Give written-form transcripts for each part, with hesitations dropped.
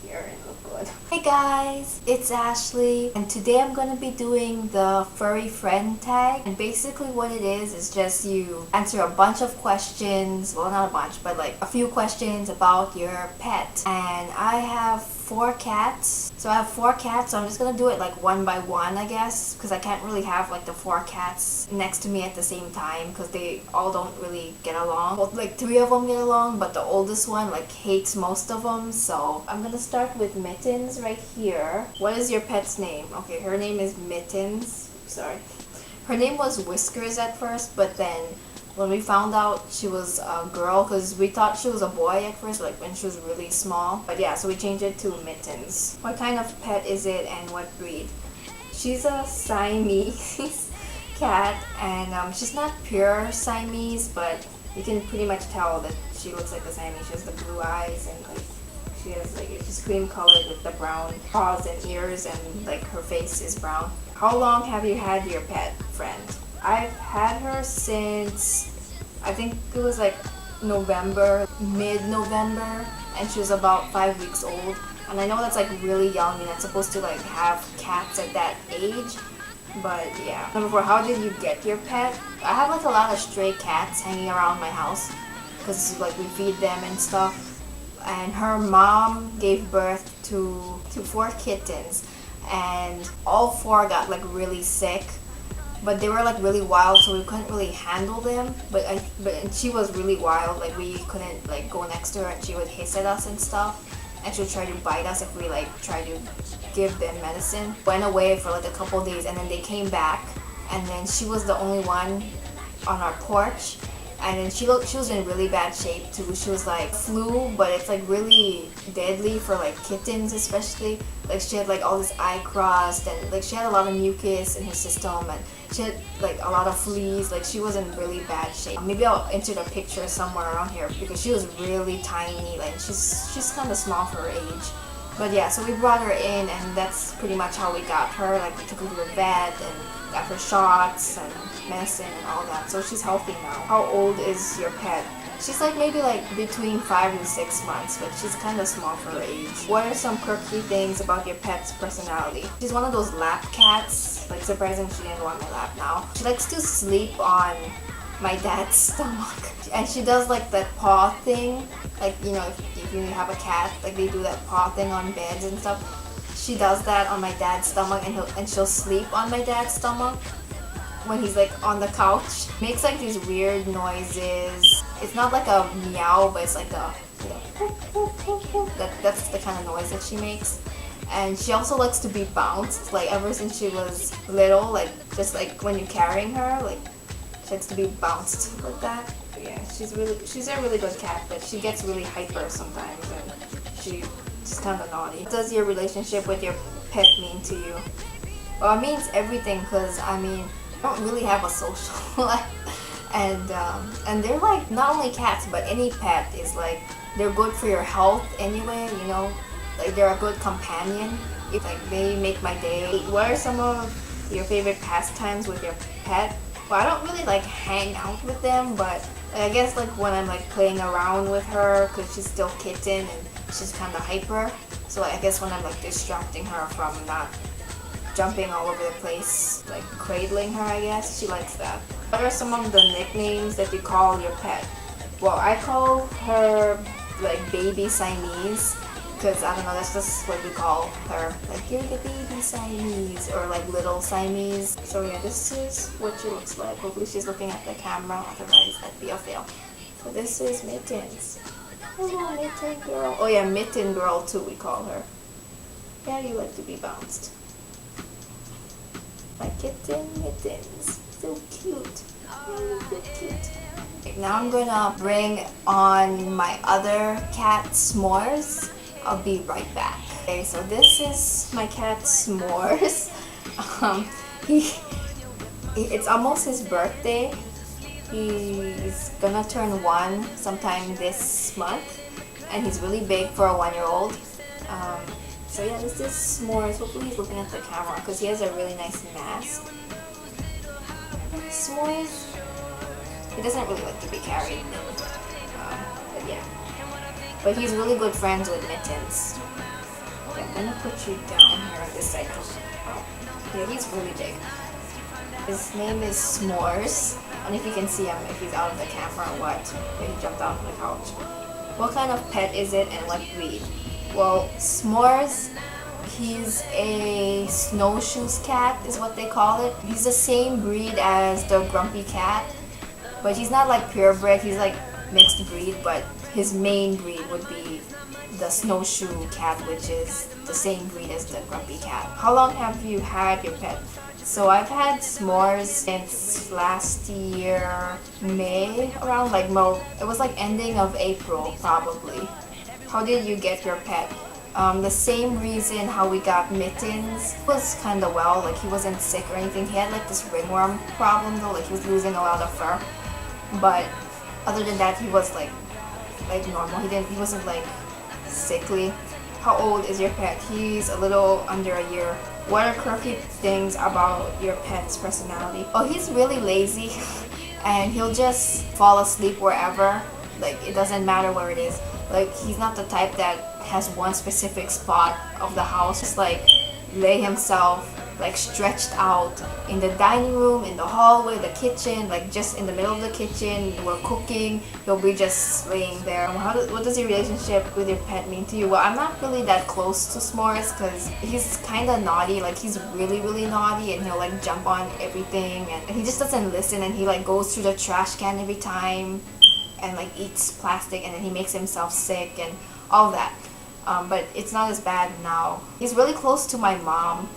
here and look good. Hey guys, it's Ashley, and today I'm gonna be doing the furry friend tag. And basically what it is just you answer a bunch of questions, well not a bunch, but like a few questions about your pet. And I have 4 cats. So I have 4 cats, so I'm just gonna do it like one by one, I guess, because I can't really have like the 4 cats next to me at the same time because they all don't really get along. Well, like 3 of them get along, but the oldest one like hates most of them. So I'm gonna start with Mittens right here. What is your pet's name? Okay, her name is Mittens. Sorry. Her name was Whiskers at first, but then when we found out she was a girl, because we thought she was a boy at first, like when she was really small. But yeah, so we changed it to Mittens. What kind of pet is it and what breed? She's a Siamese cat, and she's not pure Siamese, but you can pretty much tell that she looks like a Siamese. She has the blue eyes and like she has like she's cream colored with the brown paws and ears, and like her face is brown. How long have you had your pet friend? I've had her since I think it was like November, mid-November, and she was about 5 weeks old. And I know that's like really young, you're not supposed to like have cats at that age, but yeah. Number 4, how did you get your pet? I have like a lot of stray cats hanging around my house because like we feed them and stuff. And her mom gave birth to 4 kittens, and all 4 got like really sick. But they were like really wild, so we couldn't really handle them. But she was really wild. Like we couldn't like go next to her, and she would hiss at us and stuff. And she would try to bite us if we like try to give them medicine. Went away for like a couple days, and then they came back, and then she was the only one on our porch. And then she was in really bad shape too. She was like flu, but it's like really deadly for like kittens especially. Like she had like all this eye crust, and like she had a lot of mucus in her system, and she had like a lot of fleas. Like she was in really bad shape. Maybe I'll insert a picture somewhere around here because she was really tiny. Like she's kind of small for her age. But yeah, so we brought her in, and that's pretty much how we got her. Like we took her to the vet and got her shots and medicine and all that. So she's healthy now. How old is your pet? She's like maybe like between 5 and 6 months, but she's kind of small for her age. What are some quirky things about your pet's personality? She's one of those lap cats. Like surprisingly, she didn't want my lap now. She likes to sleep on my dad's stomach, and she does like that paw thing. Like, you know, if you have a cat, like they do that paw thing on beds and stuff. She does that on my dad's stomach, and she'll sleep on my dad's stomach when he's like on the couch. Makes like these weird noises. It's not like a meow, but it's like a that's the kind of noise that she makes. And she also likes to be bounced, like ever since she was little, like just like when you're carrying her, like she likes to be bounced like that. But yeah, she's a really good cat, but she gets really hyper sometimes, and she's kind of naughty. What does your relationship with your pet mean to you? Well, it means everything, because I mean, I don't really have a social life. And they're like, not only cats, but any pet is like, they're good for your health anyway, you know, like they're a good companion. If like they make my day. What are some of your favorite pastimes with your pet? Well, I don't really like hang out with them, but like, I guess like when I'm like playing around with her, because she's still kitten and she's kind of hyper. So like, I guess when I'm like distracting her from not jumping all over the place, like cradling her, I guess she likes that. What are some of the nicknames that you call your pet? Well, I call her like baby Siamese, because I don't know, that's just what we call her. Like, you're the baby Siamese, or like little Siamese. So yeah, this is what she looks like. Hopefully she's looking at the camera, otherwise that'd be a fail. So this is Mittens. Hello, Mitten Girl. Oh yeah, Mitten Girl too, we call her. Yeah, you like to be bounced. My kitten Mittens. So cute. Oh, so cute. Okay, now I'm gonna bring on my other cat, S'mores. I'll be right back. Okay, so this is my cat, S'mores. It's almost his birthday. He's gonna turn 1 sometime this month, and he's really big for a 1-year-old. So yeah, this is S'mores. Hopefully he's looking at the camera because he has a really nice mask. S'mores, he doesn't really like to be carried. But yeah. But he's really good friends with Mittens. Let me put you down here on this side. Oh, yeah, he's really big. His name is S'mores. I don't know if you can see him, if he's out of the camera or what. Yeah, he jumped out of the couch. What kind of pet is it and what breed? Well, S'mores, he's a snowshoes cat is what they call it. He's the same breed as the grumpy cat, but he's not like purebred, he's like mixed breed, but his main breed would be the snowshoe cat, which is the same breed as the grumpy cat. How long have you had your pet? So I've had S'mores since last year, May, around like it was like ending of April probably. How did you get your pet? The same reason how we got Mittens. He was kind of well, like he wasn't sick or anything. He had like this ringworm problem though, like he was losing a lot of fur. But other than that, he was like normal. He wasn't like sickly. How old is your pet? He's a little under a year. What are quirky things about your pet's personality? Oh, he's really lazy and he'll just fall asleep wherever. Like it doesn't matter where it is. Like he's not the type that has one specific spot of the house. Just like lay himself like stretched out in the dining room, in the hallway, the kitchen, like just in the middle of the kitchen. We're cooking, he'll be just laying there. What does your relationship with your pet mean to you? Well, I'm not really that close to S'mores because he's kind of naughty. Like he's really naughty and he'll like jump on everything and he just doesn't listen and he like goes through the trash can every time and like eats plastic and then he makes himself sick and all that. But it's not as bad now. He's really close to my mom.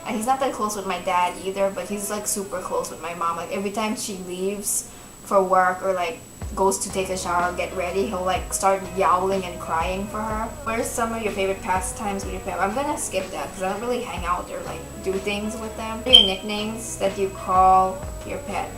And he's not that close with my dad either, but he's like super close with my mom. Like every time she leaves for work or like goes to take a shower or get ready, he'll like start yowling and crying for her. What are some of your favorite pastimes with your pet? I'm gonna skip that because I don't really hang out or like do things with them. What are your nicknames that you call your pet?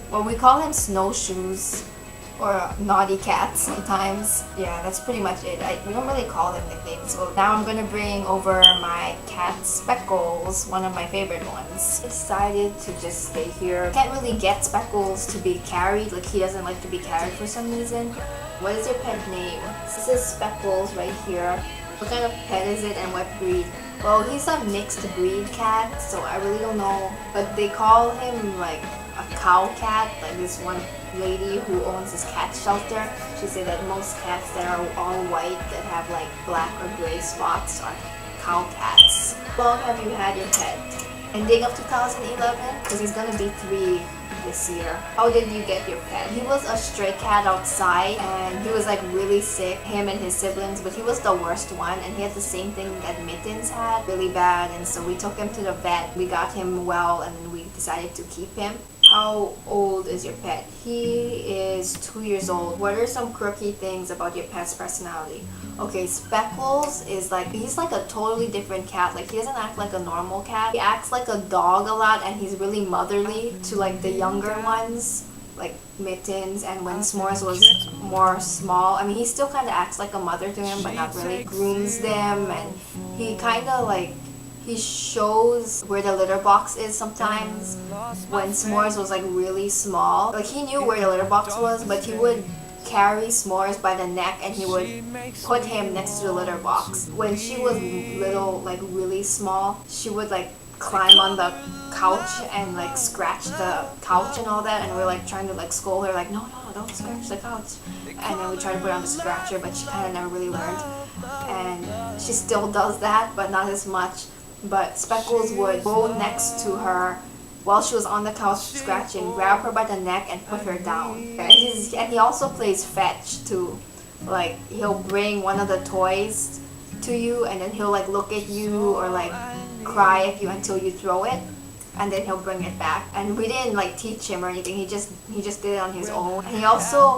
Well, we call him Snowshoes or Naughty Cat sometimes. Yeah, that's pretty much it. We don't really call them nicknames. So now I'm gonna bring over my cat Speckles, one of my favorite ones. I decided to just stay here. Can't really get Speckles to be carried, like he doesn't like to be carried for some reason. What is your pet name? This is Speckles right here. What kind of pet is it and what breed? Well, he's a mixed breed cat, so I really don't know. But they call him like a cow cat, like this one lady who owns this cat shelter. She said that most cats that are all white that have like black or gray spots are cow cats. How long have you had your pet? Ending of 2011, because he's gonna be 3 this year. How did you get your pet? He was a stray cat outside and he was like really sick, him and his siblings, but he was the worst one and he had the same thing that Mittens had, really bad, and so we took him to the vet. We got him well and we decided to keep him. How old is your pet? He is 2 years old. What are some quirky things about your pet's personality? Okay, Speckles is like, he's like a totally different cat. Like he doesn't act like a normal cat. He acts like a dog a lot and he's really motherly to like the younger ones, like Mittens, and when S'mores was more small, I mean he still kind of acts like a mother to him but not really. Grooms them and he kind of like, he shows where the litter box is sometimes. When S'mores was like really small, like he knew where the litter box was, but he would carry S'mores by the neck and he would put him next to the litter box. When she was little, like really small, she would like climb on the couch and like scratch the couch and all that, and we're like trying to like scold her like no, don't scratch the couch, and then we try to put on the scratcher, but she kind of never really learned and she still does that but not as much. But Speckles would go next to her while she was on the couch scratching, grab her by the neck and put her down. And he also plays fetch too. Like he'll bring one of the toys to you and then he'll like look at you or like cry at you until you throw it, and then he'll bring it back. And we didn't like teach him or anything, he just did it on his own. And he also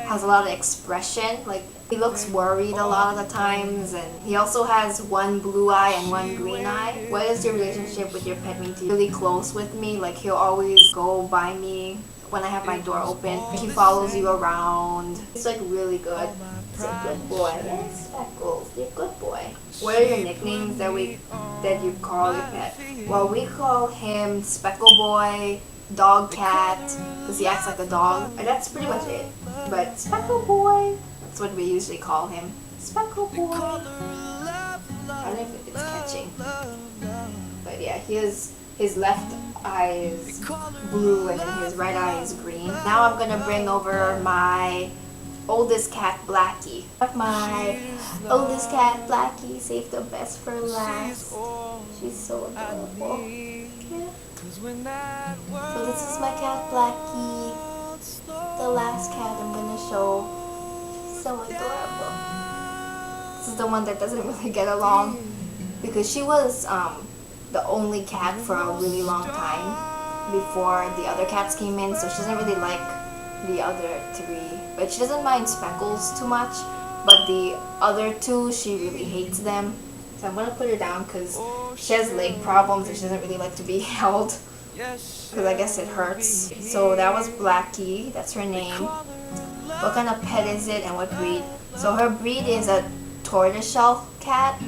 has a lot of expression, like he looks worried a lot of the times, and he also has one blue eye and one green eye. What is your relationship with your pet mean to you? Really close with me, like he'll always go by me when I have my door open. He follows you around. He's like really good. He's a good boy. Yes, Speckles, you're a good boy. What are your nicknames that you call your pet? Well, we call him Speckle Boy, Dog Cat, because he acts like a dog. And that's pretty much it. But Speckle Boy, that's what we usually call him. Speckle Boy. I don't know if it's his left eye is blue and then his right eye is green. Now I'm gonna bring over my oldest cat, Blackie. My oldest cat, Blackie, saved the best for last. She's so adorable. Yeah. So this is my cat, Blackie. The last cat I'm gonna show. So adorable. This is the one that doesn't really get along because she was the only cat for a really long time before the other cats came in, so she doesn't really like the other three. But she doesn't mind Speckles too much, but the other two, she really hates them. So I'm gonna put her down because she has leg problems and she doesn't really like to be held because I guess it hurts. So that was Blackie, that's her name. What kind of pet is it and what breed? So her breed is a tortoiseshell cat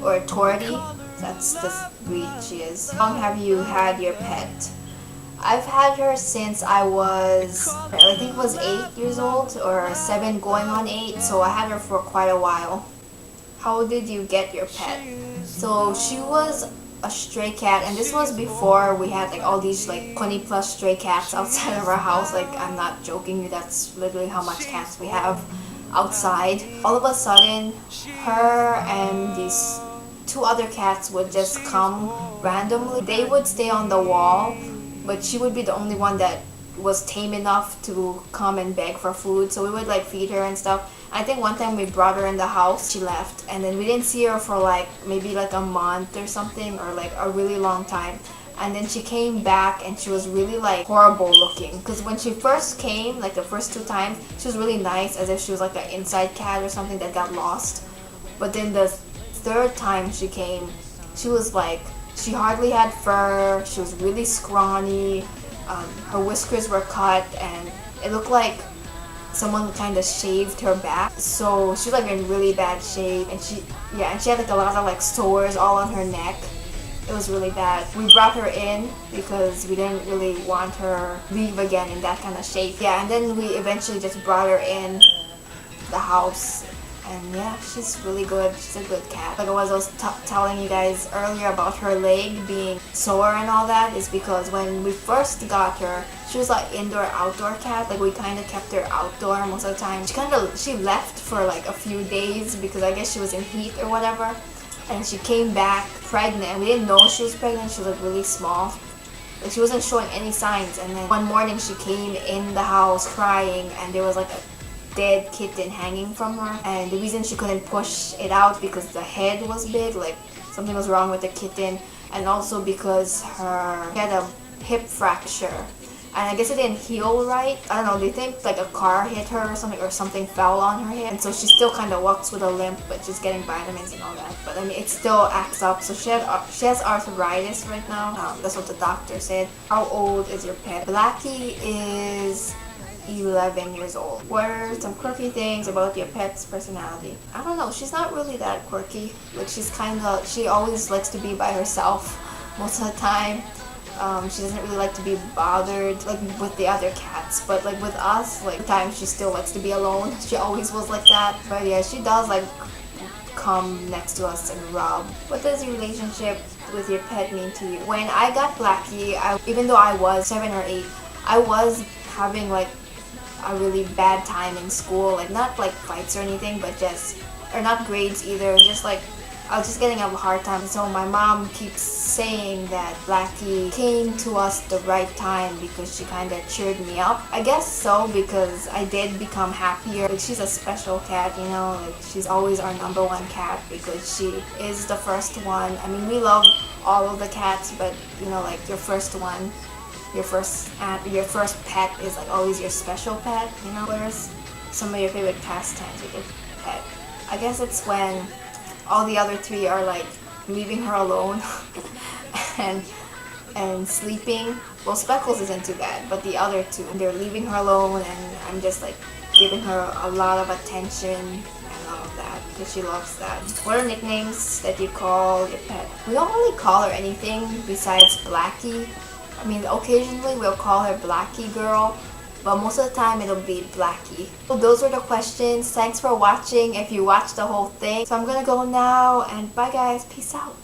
or a tortie. That's the breed she is. How long have you had your pet? I've had her since I was, I think it was 8 years old or 7 going on 8, so I had her for quite a while. How did you get your pet? So she was a stray cat, and this was before we had like all these like 20 plus stray cats outside of our house. Like, I'm not joking you, that's literally how much cats we have outside. All of a sudden, her and these 2 other cats would just come randomly. They would stay on the wall, but she would be the only one that was tame enough to come and beg for food, so we would like feed her and stuff. I think one time we brought her in the house, she left, and then we didn't see her for like maybe like a month or something, or like a really long time. And then she came back and she was really like horrible looking, because when she first came, like the first 2 times, she was really nice, as if she was like an inside cat or something that got lost. But then the 3rd time she came, she was like, she hardly had fur, she was really scrawny, her whiskers were cut, and it looked like someone kind of shaved her back. So she was like in really bad shape, and she had like a lot of like sores all on her neck. It was really bad. We brought her in because we didn't really want her leave again in that kind of shape. Yeah, and then we eventually just brought her in the house. And yeah, she's really good. She's a good cat. Like I was telling you guys earlier about her leg being sore and all that, is because when we first got her, she was like indoor-outdoor cat. Like we kind of kept her outdoor most of the time. She left for like a few days because I guess she was in heat or whatever. And she came back pregnant. We didn't know she was pregnant. She was like really small. Like she wasn't showing any signs. And then one morning she came in the house crying, and there was like a dead kitten hanging from her, and the reason she couldn't push it out because the head was big, like something was wrong with the kitten, and also because she had a hip fracture, and I guess it didn't heal right. I don't know, they think like a car hit her or something fell on her head, and so she still kind of walks with a limp, but she's getting vitamins and all that. But I mean, it still acts up. So she has arthritis right now. That's what the doctor said. How old is your pet? Blackie is 11 years old. What are some quirky things about your pet's personality? I don't know, she's not really that quirky. Like she always likes to be by herself most of the time. She doesn't really like to be bothered like with the other cats, but like with us, like sometimes she still likes to be alone. She always was like that. But yeah, she does like come next to us and rub. What does your relationship with your pet mean to you? When I got Blackie, even though I was 7 or 8, I was having like a really bad time in school, like not like fights or anything, but or not grades either, just like I was just getting a hard time. So my mom keeps saying that Blackie came to us the right time because she kind of cheered me up. I guess so, because I did become happier. Like, she's a special cat, you know, like she's always our #1 cat because she is the first one. I mean, we love all of the cats, but you know, like your first one, your first pet is like always your special pet, you know. What are some of your favorite pastimes with your pet? I guess it's when all the other 3 are like leaving her alone and sleeping. Well, Speckles isn't too bad, but the other 2, they're leaving her alone, and I'm just like giving her a lot of attention and all of that because she loves that. What are nicknames that you call your pet? We don't really call her anything besides Blackie. I mean, occasionally we'll call her Blackie Girl, but most of the time it'll be Blackie. So those were the questions. Thanks for watching if you watched the whole thing. So I'm gonna go now, and bye guys. Peace out.